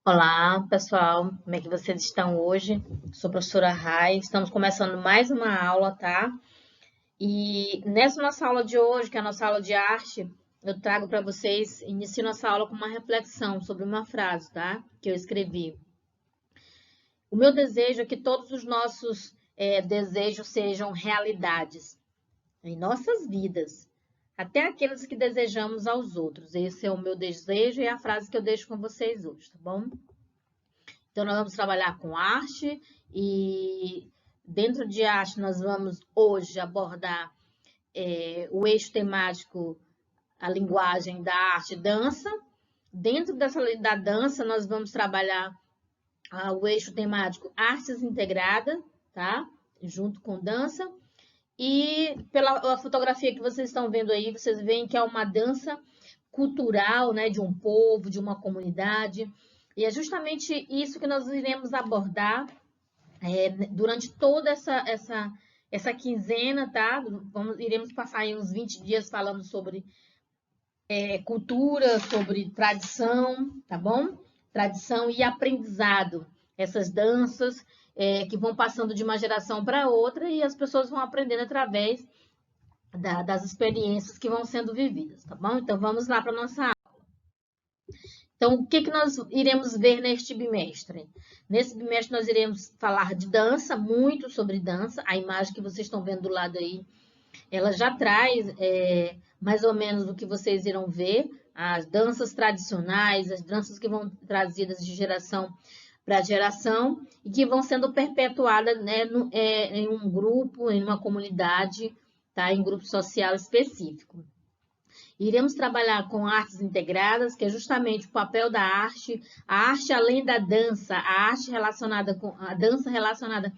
Olá, pessoal. Como é que vocês estão hoje? Sou a professora Rai. Estamos começando mais uma aula, tá? E nessa nossa aula de hoje, que é a nossa aula de arte, eu trago para vocês, inicio nossa aula com uma reflexão sobre uma frase, tá? Que eu escrevi. O meu desejo é que todos os nossos desejos sejam realidades em nossas vidas, até aqueles que desejamos aos outros. Esse é o meu desejo e é a frase que eu deixo com vocês hoje, tá bom? Então, nós vamos trabalhar com arte e dentro de arte nós vamos hoje abordar o eixo temático, a linguagem da arte e dança. Dentro da dança nós vamos trabalhar o eixo temático artes integrada, tá? Junto com dança. E pela fotografia que vocês estão vendo aí, vocês veem que é uma dança cultural, né, de um povo, de uma comunidade. E é justamente isso que nós iremos abordar durante toda essa quinzena, tá? Iremos passar aí uns 20 dias falando sobre cultura, sobre tradição, tá bom? Tradição e aprendizado. Essas danças que vão passando de uma geração para outra e as pessoas vão aprendendo através das experiências que vão sendo vividas, tá bom? Então, vamos lá para a nossa aula. Então, o que nós iremos ver neste bimestre? Nesse bimestre, nós iremos falar de dança, muito sobre dança. A imagem que vocês estão vendo do lado aí, ela já traz mais ou menos o que vocês irão ver. As danças tradicionais, as danças que vão trazidas de geração para geração e que vão sendo perpetuadas, né, em um grupo, em uma comunidade, tá? Em grupo social específico. Iremos trabalhar com artes integradas, que é justamente o papel da arte, a arte além da dança, a arte relacionada com a dança relacionada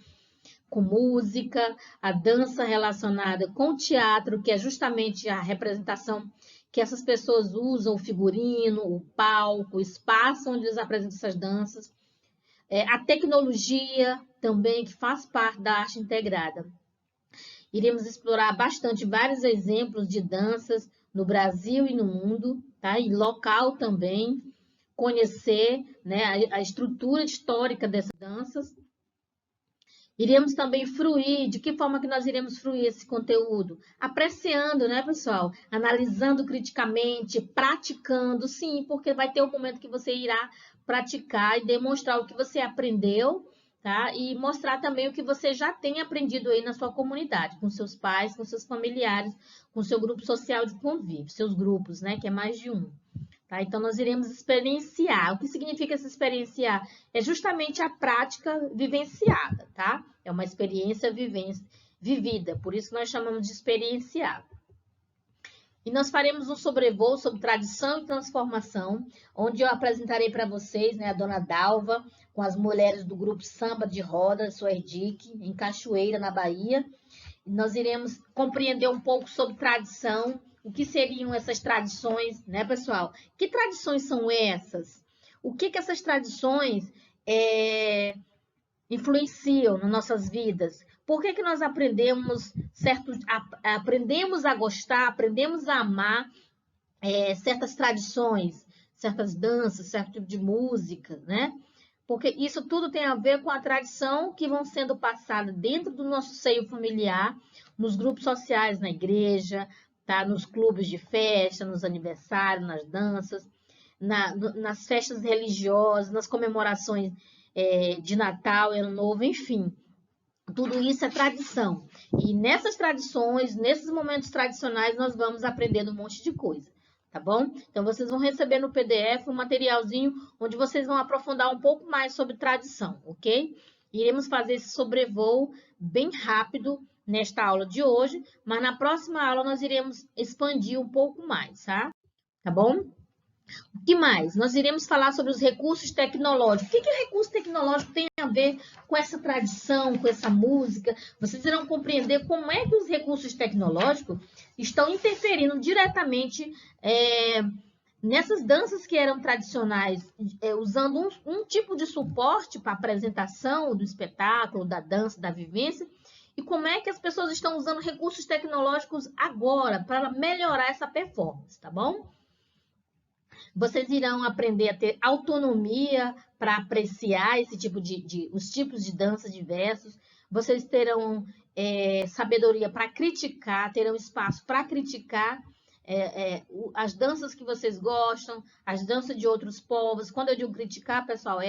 com música, a dança relacionada com teatro, que é justamente a representação que essas pessoas usam, o figurino, o palco, o espaço onde eles apresentam essas danças. A tecnologia também, que faz parte da arte integrada. Iremos explorar bastante vários exemplos de danças no Brasil e no mundo, tá? E local também, conhecer, né, a estrutura histórica dessas danças. Iremos também fruir, de que forma que nós iremos fruir esse conteúdo? Apreciando, né, pessoal? Analisando criticamente, praticando, sim, porque vai ter um momento que você irá praticar e demonstrar o que você aprendeu, tá? E mostrar também o que você já tem aprendido aí na sua comunidade, com seus pais, com seus familiares, com seu grupo social de convívio, seus grupos, né, que é mais de um. Tá? Então, nós iremos experienciar. O que significa esse experienciar? É justamente a prática vivenciada, tá? É uma experiência vivida, por isso nós chamamos de experienciar. E nós faremos um sobrevoo sobre tradição e transformação, onde eu apresentarei para vocês, né, a dona Dalva, com as mulheres do grupo Samba de Roda, Suerdique, em Cachoeira, na Bahia. E nós iremos compreender um pouco sobre tradição, o que seriam essas tradições, né, pessoal? Que tradições são essas? O que essas tradições influenciam nas nossas vidas? Por que nós aprendemos a gostar, aprendemos a amar certas tradições, certas danças, certo tipo de música, né? Porque isso tudo tem a ver com a tradição que vão sendo passadas dentro do nosso seio familiar, nos grupos sociais, na igreja, tá? Nos clubes de festa, nos aniversários, nas danças, nas festas religiosas, nas comemorações de Natal, Ano Novo, enfim. Tudo isso é tradição. E nessas tradições, nesses momentos tradicionais, nós vamos aprendendo um monte de coisa. Tá bom? Então, vocês vão receber no PDF um materialzinho onde vocês vão aprofundar um pouco mais sobre tradição, ok? Iremos fazer esse sobrevoo bem rápido nesta aula de hoje, mas na próxima aula nós iremos expandir um pouco mais, tá? Tá bom? O que mais? Nós iremos falar sobre os recursos tecnológicos. O que o recurso tecnológico tem a ver com essa tradição, com essa música? Vocês irão compreender como é que os recursos tecnológicos estão interferindo diretamente nessas danças que eram tradicionais, usando um tipo de suporte para a apresentação do espetáculo, da dança, da vivência, e como é que as pessoas estão usando recursos tecnológicos agora para melhorar essa performance, tá bom? Vocês irão aprender a ter autonomia para apreciar esse tipo os tipos de dança diversos. Vocês terão sabedoria para criticar, terão espaço para criticar as danças que vocês gostam, as danças de outros povos. Quando eu digo criticar, pessoal,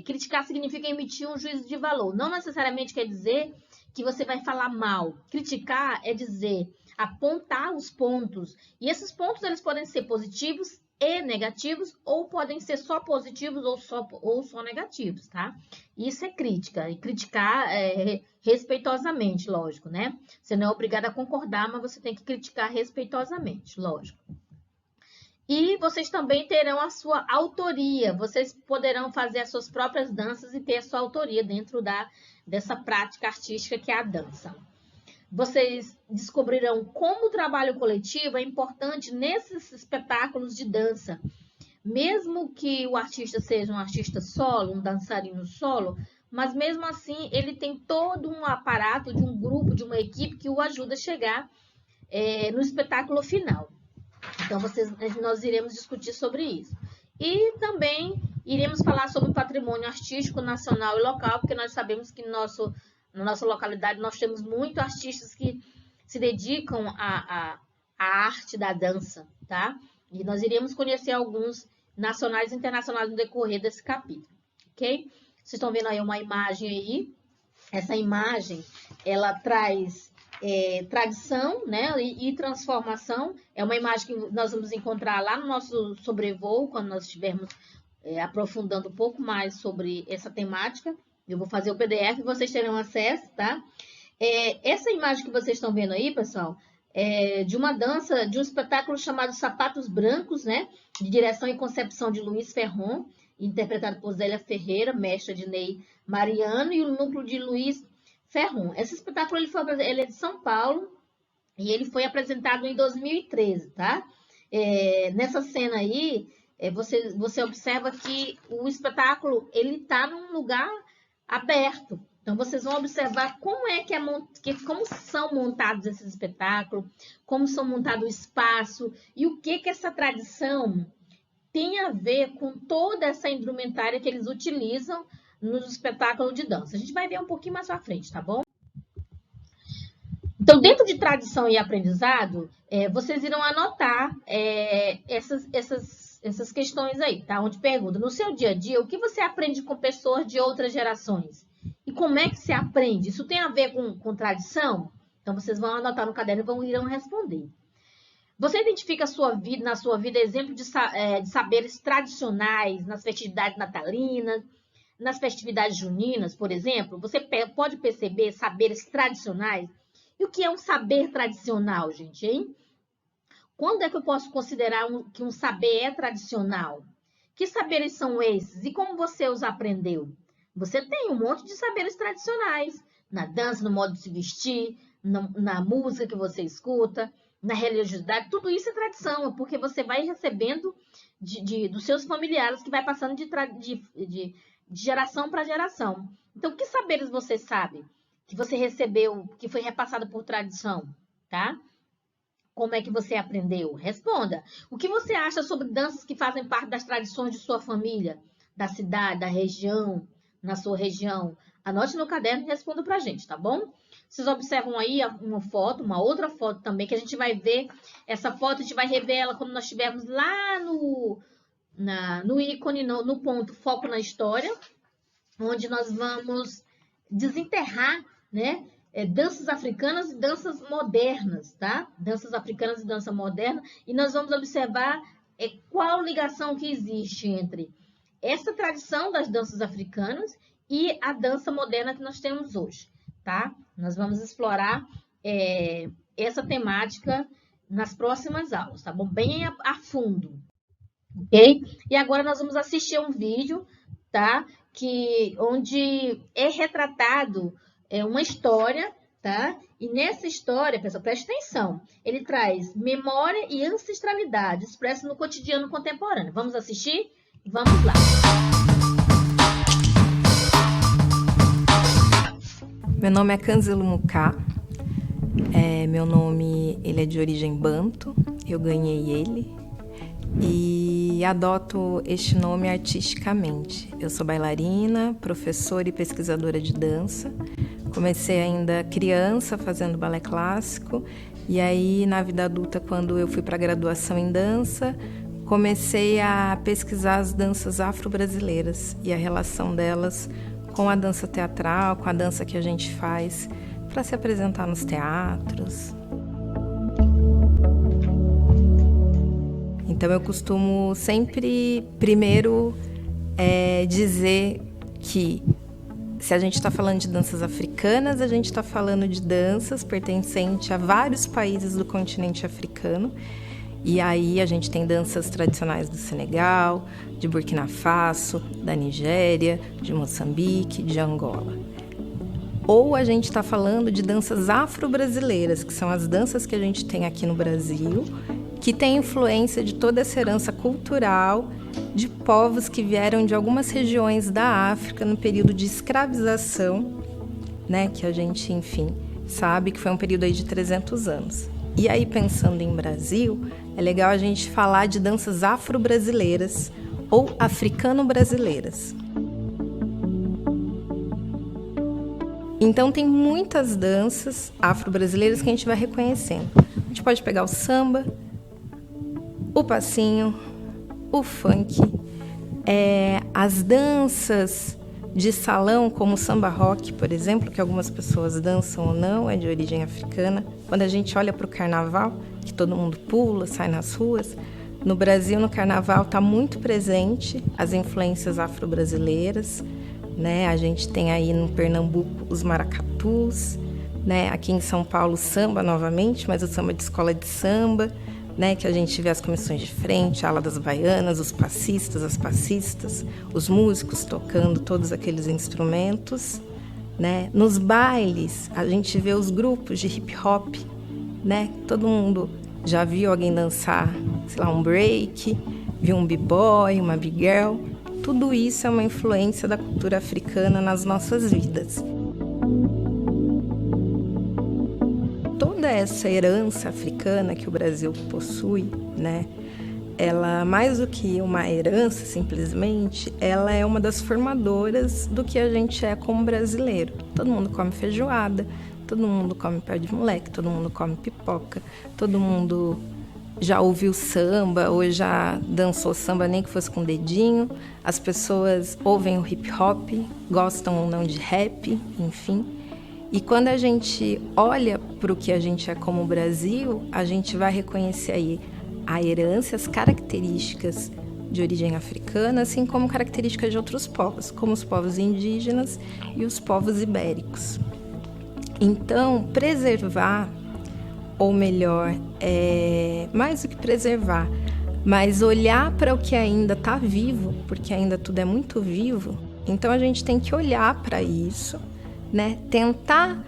criticar significa emitir um juízo de valor. Não necessariamente quer dizer que você vai falar mal. Criticar é dizer, apontar os pontos. E esses pontos eles podem ser positivos e negativos, ou podem ser só positivos ou só negativos, tá? Isso é crítica, e criticar respeitosamente, lógico, né? Você não é obrigado a concordar, mas você tem que criticar respeitosamente, lógico. E vocês também terão a sua autoria, vocês poderão fazer as suas próprias danças e ter a sua autoria dentro dessa prática artística que é a dança. Vocês descobrirão como o trabalho coletivo é importante nesses espetáculos de dança. Mesmo que o artista seja um artista solo, um dançarino solo, mas mesmo assim ele tem todo um aparato de um grupo, de uma equipe que o ajuda a chegar no espetáculo final. Então, nós iremos discutir sobre isso. E também iremos falar sobre o patrimônio artístico nacional e local, porque nós sabemos que na nossa localidade nós temos muitos artistas que se dedicam à arte da dança, tá? E nós iremos conhecer alguns nacionais e internacionais no decorrer desse capítulo, ok? Vocês estão vendo aí uma imagem aí. Essa imagem, ela traz tradição, né, e transformação. É uma imagem que nós vamos encontrar lá no nosso sobrevoo, quando nós estivermos aprofundando um pouco mais sobre essa temática. Eu vou fazer o PDF e vocês terão acesso, tá? Essa imagem que vocês estão vendo aí, pessoal, é de uma dança, de um espetáculo chamado Sapatos Brancos, né? De direção e concepção de Luiz Ferron, interpretado por Zélia Ferreira, mestra de Ney Mariano, e o núcleo de Luiz Ferron. Esse espetáculo ele é de São Paulo e ele foi apresentado em 2013, tá? Nessa cena aí, você observa que o espetáculo ele está num lugar aberto. Então, vocês vão observar como como são montados esses espetáculos, como são montados o espaço e o que essa tradição tem a ver com toda essa indumentária que eles utilizam nos espetáculos de dança. A gente vai ver um pouquinho mais pra frente, tá bom? Então, dentro de tradição e aprendizado, vocês irão anotar essas questões aí, tá? Onde pergunta, no seu dia a dia, o que você aprende com pessoas de outras gerações? E como é que se aprende? Isso tem a ver com tradição? Então, vocês vão anotar no caderno e irão responder. Você identifica na sua vida exemplo de saberes tradicionais nas festividades natalinas, nas festividades juninas, por exemplo? Você pode perceber saberes tradicionais? E o que é um saber tradicional, gente, hein? Quando é que eu posso considerar que um saber é tradicional? Que saberes são esses e como você os aprendeu? Você tem um monte de saberes tradicionais, na dança, no modo de se vestir, na música que você escuta, na religiosidade, tudo isso é tradição, porque você vai recebendo dos seus familiares, que vai passando de geração para geração. Então, que saberes você sabe que você recebeu, que foi repassado por tradição, tá? Como é que você aprendeu? Responda. O que você acha sobre danças que fazem parte das tradições de sua família, da cidade, da região, na sua região? Anote no caderno e responda pra gente, tá bom? Vocês observam aí uma outra foto também, que a gente vai ver. Essa foto a gente vai rever ela quando nós estivermos lá no ícone, no ponto foco na história, onde nós vamos desenterrar, né? Danças africanas e danças modernas, tá? Danças africanas e dança moderna. E nós vamos observar qual ligação que existe entre essa tradição das danças africanas e a dança moderna que nós temos hoje, tá? Nós vamos explorar essa temática nas próximas aulas, tá bom? Bem a fundo, ok? E agora nós vamos assistir um vídeo, tá? Onde é retratado uma história, tá? E nessa história, pessoal, preste atenção, ele traz memória e ancestralidade expressa no cotidiano contemporâneo. Vamos assistir? Vamos lá! Meu nome é Kanzelu Muká, meu nome ele é de origem banto, eu ganhei ele e e adoto este nome artisticamente. Eu sou bailarina, professora e pesquisadora de dança. Comecei ainda criança fazendo balé clássico e aí na vida adulta, quando eu fui para a graduação em dança, comecei a pesquisar as danças afro-brasileiras e a relação delas com a dança teatral, com a dança que a gente faz para se apresentar nos teatros. Então eu costumo sempre, primeiro, dizer que se a gente está falando de danças africanas, a gente está falando de danças pertencentes a vários países do continente africano. E aí a gente tem danças tradicionais do Senegal, de Burkina Faso, da Nigéria, de Moçambique, de Angola. Ou a gente está falando de danças afro-brasileiras, que são as danças que a gente tem aqui no Brasil, que tem influência de toda essa herança cultural de povos que vieram de algumas regiões da África no período de escravização, né, que a gente, enfim, sabe que foi um período aí de 300 anos. E aí, pensando em Brasil, é legal a gente falar de danças afro-brasileiras ou africano-brasileiras. Então, tem muitas danças afro-brasileiras que a gente vai reconhecendo. A gente pode pegar o samba, o passinho, o funk, as danças de salão, como o samba rock, por exemplo, que algumas pessoas dançam ou não, é de origem africana. Quando a gente olha para o carnaval, que todo mundo pula, sai nas ruas, no Brasil, no carnaval, está muito presente as influências afro-brasileiras, né? A gente tem aí no Pernambuco os maracatus, né? Aqui em São Paulo, o samba novamente, mas o samba de escola de samba, né, que a gente vê as comissões de frente, a ala das baianas, os passistas, as passistas, os músicos tocando todos aqueles instrumentos, né? Nos bailes, a gente vê os grupos de hip hop, né? Todo mundo já viu alguém dançar, sei lá, um break, viu um b-boy, uma big girl. Tudo isso é uma influência da cultura africana nas nossas vidas. Toda essa herança africana que o Brasil possui, né? Ela, mais do que uma herança simplesmente, ela é uma das formadoras do que a gente é como brasileiro. Todo mundo come feijoada, todo mundo come pé de moleque, todo mundo come pipoca, todo mundo já ouviu samba ou já dançou samba, nem que fosse com o dedinho. As pessoas ouvem o hip hop, gostam ou não de rap, enfim. E quando a gente olha para o que a gente é como Brasil, a gente vai reconhecer aí a herança, as características de origem africana, assim como características de outros povos, como os povos indígenas e os povos ibéricos. Então, preservar, ou melhor, mais do que preservar, mas olhar para o que ainda está vivo, porque ainda tudo é muito vivo, então a gente tem que olhar para isso, né? Tentar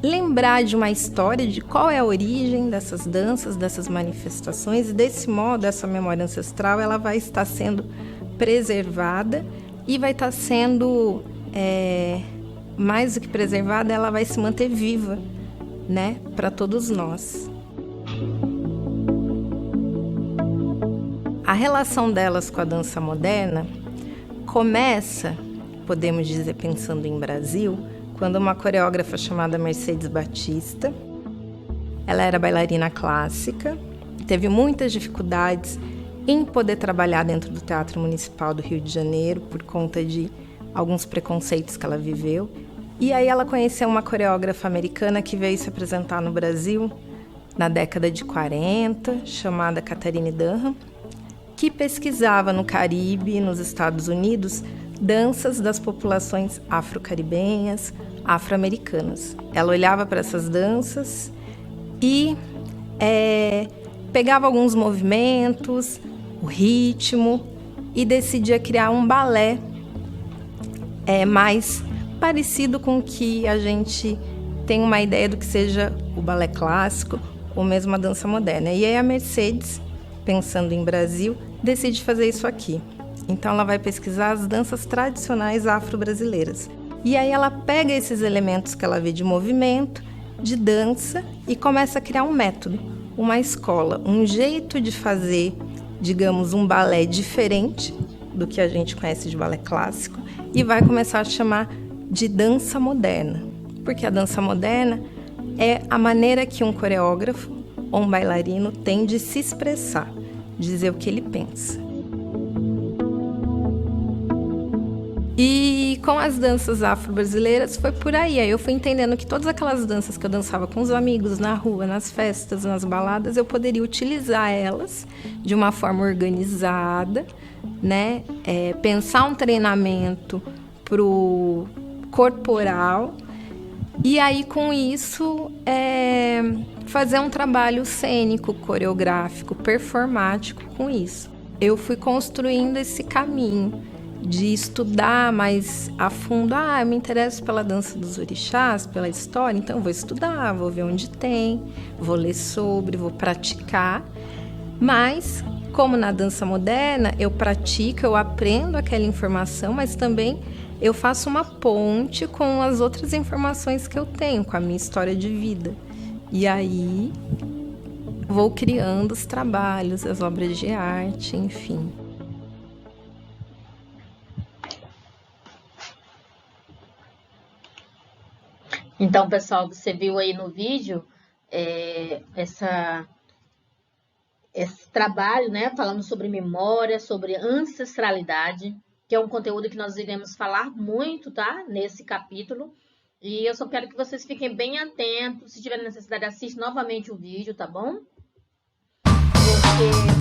lembrar de uma história, de qual é a origem dessas danças, dessas manifestações, e desse modo, essa memória ancestral ela vai estar sendo preservada e vai estar sendo, mais do que preservada, ela vai se manter viva, né? Para todos nós. A relação delas com a dança moderna começa, podemos dizer, pensando em Brasil, quando uma coreógrafa chamada Mercedes Batista, ela era bailarina clássica, teve muitas dificuldades em poder trabalhar dentro do Teatro Municipal do Rio de Janeiro por conta de alguns preconceitos que ela viveu. E aí ela conheceu uma coreógrafa americana que veio se apresentar no Brasil na década de 40, chamada Katharine Dunham, que pesquisava no Caribe e nos Estados Unidos danças das populações afro-caribenhas, afro-americanas. Ela olhava para essas danças e pegava alguns movimentos, o ritmo, e decidia criar um balé mais parecido com o que a gente tem uma ideia do que seja o balé clássico ou mesmo a dança moderna. E aí a Mercedes, pensando em Brasil, decide fazer isso aqui. Então ela vai pesquisar as danças tradicionais afro-brasileiras. E aí ela pega esses elementos que ela vê de movimento, de dança, e começa a criar um método, uma escola, um jeito de fazer digamos, um balé diferente do que a gente conhece de balé clássico e vai começar a chamar de dança moderna, porque a dança moderna é a maneira que um coreógrafo ou um bailarino tem de se expressar, dizer o que ele pensa. E com as danças afro-brasileiras foi por aí. Aí eu fui entendendo que todas aquelas danças que eu dançava com os amigos, na rua, nas festas, nas baladas, eu poderia utilizar elas de uma forma organizada, né? Pensar um treinamento pro corporal e aí com isso fazer um trabalho cênico, coreográfico, performático com isso. Eu fui construindo esse caminho de estudar mais a fundo. Eu me interesso pela dança dos orixás, pela história, então eu vou estudar, vou ver onde tem, vou ler sobre, vou praticar. Mas, como na dança moderna, eu pratico, eu aprendo aquela informação, mas também eu faço uma ponte com as outras informações que eu tenho, com a minha história de vida. E aí vou criando os trabalhos, as obras de arte, enfim. Então, pessoal, você viu aí no vídeo esse trabalho, né, falando sobre memória, sobre ancestralidade, que é um conteúdo que nós iremos falar muito, tá, nesse capítulo. E eu só quero que vocês fiquem bem atentos. Se tiver necessidade, assiste novamente o vídeo, tá bom? Porque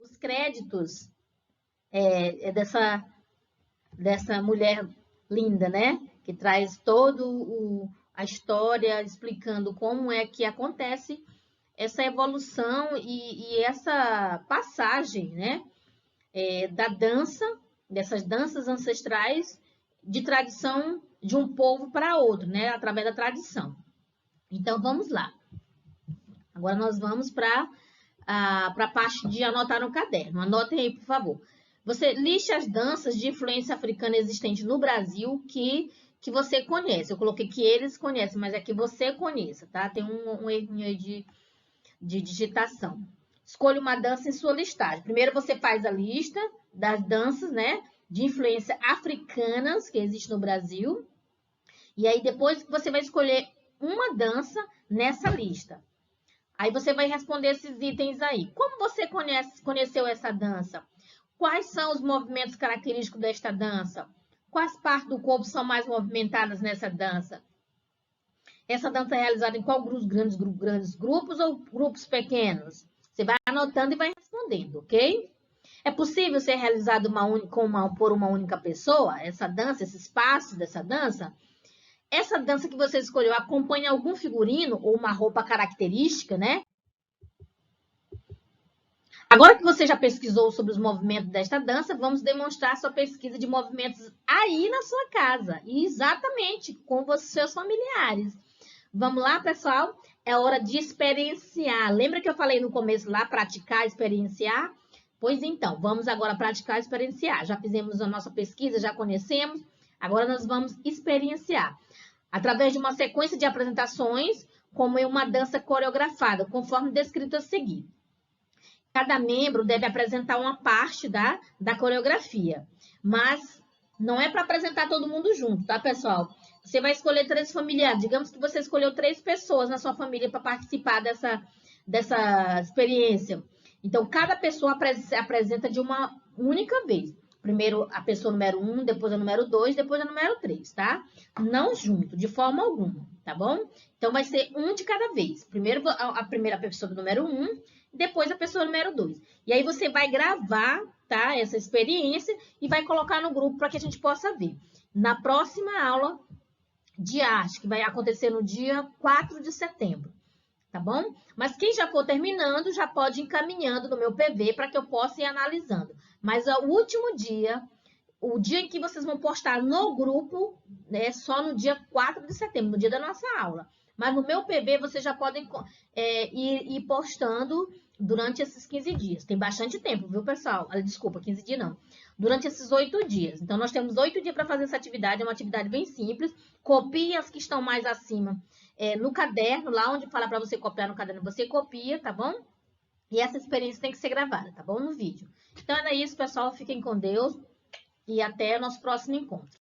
os créditos dessa mulher linda, né? Que traz todo a história explicando como é que acontece essa evolução e essa passagem, né? Da dança, dessas danças ancestrais de tradição de um povo para outro, né? Através da tradição. Então, vamos lá. Agora nós vamos para a parte de anotar no caderno. Anotem aí, por favor. Você liste as danças de influência africana existentes no Brasil que você conhece. Eu coloquei que eles conhecem, mas é que você conheça, tá? Tem um errinho aí de digitação. Escolha uma dança em sua listagem. Primeiro você faz a lista das danças, né, de influência africanas que existe no Brasil. E aí depois você vai escolher uma dança nessa lista. Aí você vai responder esses itens aí. Como você conheceu essa dança? Quais são os movimentos característicos desta dança? Quais partes do corpo são mais movimentadas nessa dança? Essa dança é realizada em qual grandes grupos ou grupos pequenos? Você vai anotando e vai respondendo, ok? É possível ser realizado por uma única pessoa? Essa dança, esses passos dessa dança? Essa dança que você escolheu acompanha algum figurino ou uma roupa característica, né? Agora que você já pesquisou sobre os movimentos desta dança, vamos demonstrar sua pesquisa de movimentos aí na sua casa. E exatamente com seus familiares. Vamos lá, pessoal? É hora de experienciar. Lembra que eu falei no começo lá, praticar, experienciar? Pois então, vamos agora praticar, experienciar. Já fizemos a nossa pesquisa, já conhecemos. Agora nós vamos experienciar. Através de uma sequência de apresentações, como em uma dança coreografada, conforme descrito a seguir. Cada membro deve apresentar uma parte da coreografia, mas não é para apresentar todo mundo junto, tá, pessoal? Você vai escolher 3 familiares. Digamos que você escolheu 3 pessoas na sua família para participar dessa experiência. Então, cada pessoa apresenta de uma única vez. Primeiro a pessoa número 1, depois a número 2, depois a número 3, tá? Não junto, de forma alguma, tá bom? Então, vai ser um de cada vez. Primeiro a primeira pessoa do número 1, depois a pessoa número 2. E aí você vai gravar, tá? Essa experiência e vai colocar no grupo para que a gente possa ver. Na próxima aula de arte, que vai acontecer no dia 4 de setembro, tá bom? Mas quem já for terminando, já pode ir encaminhando no meu PV para que eu possa ir analisando. Mas o último dia, o dia em que vocês vão postar no grupo, é só no dia 4 de setembro, no dia da nossa aula. Mas no meu PV, vocês já podem ir postando durante esses 15 dias. Tem bastante tempo, viu, pessoal? Desculpa, 15 dias não. Durante esses 8 dias. Então, nós temos 8 dias para fazer essa atividade. É uma atividade bem simples. Copie as que estão mais acima no caderno, lá onde fala para você copiar no caderno, você copia, tá bom? E essa experiência tem que ser gravada, tá bom? No vídeo. Então, é isso, pessoal. Fiquem com Deus e até o nosso próximo encontro.